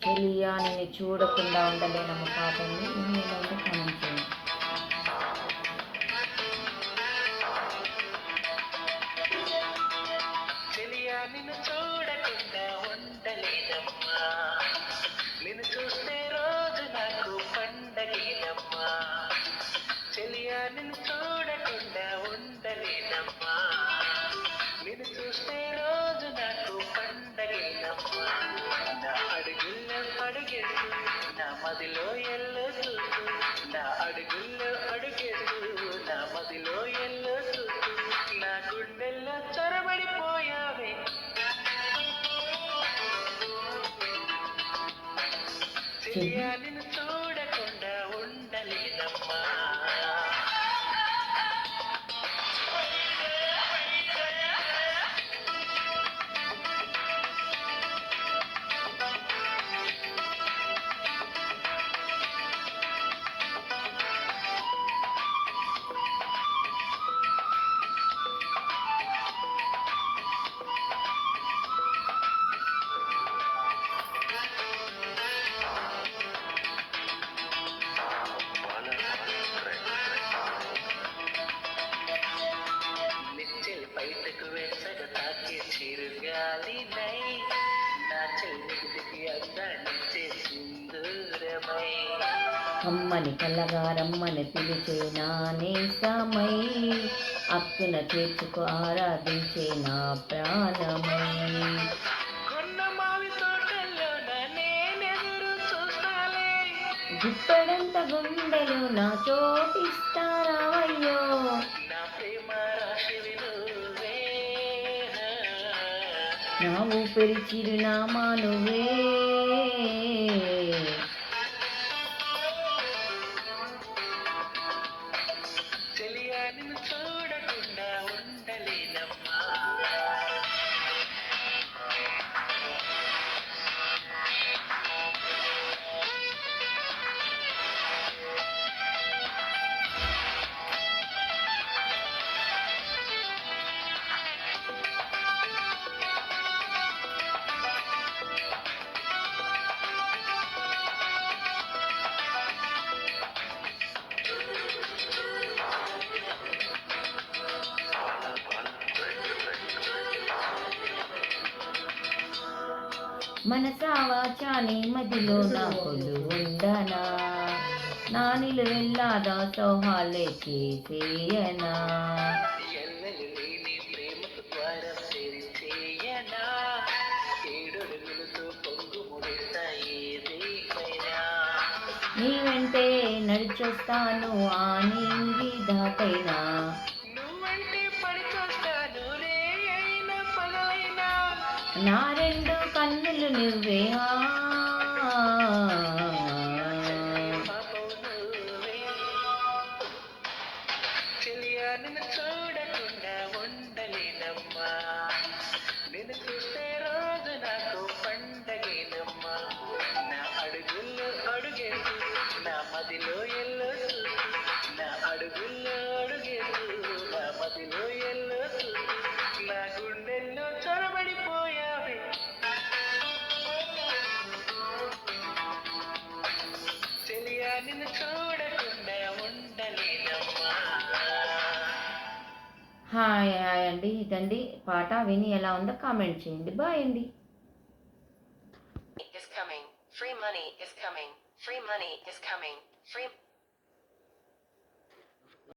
చెలియా నేను చూడకుండా ఉండలేనమ్మ పాటని నేను కామెంట్ చేయండి. చెలియా నిన్ను చూడకుండా ఉండలేనమ్మా, నిన్ను చూస్తే రోజు నాకు పండగేనమ్మా. చెలియా నిన్ను చూడకుండా ఉండలేనమ్మా, నిన్ను చూస్తే రోజు నాకు పండగేనమ్మా. నా అడుగుల్లో అడుగేస్తూ నా మదిలో ఎల్లో చూస్తూ, నా అడుగుల్లో అడుగేస్తూ నా మదిలో ఎల్లో చూస్తూ, నా గుండెల్లో చొరబడిపోయావే. చెలియా నిన్ను చూడకుండా ఉండలేదమ్మా. బయటకు వెచ్చగా తాకే చిరుగాలినై నా చెల్లికి అందాన్నిచ్చే సింధూరమై, అమ్మని కళ్ళగా రమ్మని పిలిచే నా నేసమై, అక్కున చేర్చుకు ఆరాధించే నా ప్రాణమై. కొన్న మావి తోటల్లో నేనెదురు చూస్తాలే, గుప్పెడంత గుండెలు నా చోటిస్తారావయ్యో. నా ప్రేమ రాశివి నువ్వే, నా ఊపిరి చిరునామా నువ్వే. చెలియా నిన్ను చూడకుండా ఉండలేనమ్మా. మనసావాచాని మదిలో నా కొలు ఉండనా, నా నిలువెల్లాదా సౌహాలే చేసేయనా. నీ వెంటే నడిచొస్తాను ఆ నింగి దాటైనా, నా రెండు కన్నులు నువ్వే. చెలియా నిన్ను చూడకుండా ఉండలేనమ్మా, నిన్ను చూస్తే రోజు నాకు పండగేనమ్మా. నా అడుగుల్లో అడుగేస్తూ నా మదిలో ఎల్లో చూస్తూ, నా అడుగుల్లో అడుగేస్తూ నా మదిలో ఎల్లో చూస్తూ, నా గుండెల్లో చొరబడిపోయావే. చెలియా నిన్ను చూడకుండా ఉండలేనమ్మా. హాయ్ హాయ్ అండి, ఇదండి పాట. విని ఎలా ఉందో కామెంట్ చేయండి. బాయ్ అండి. Free money is coming. Free money is coming. Free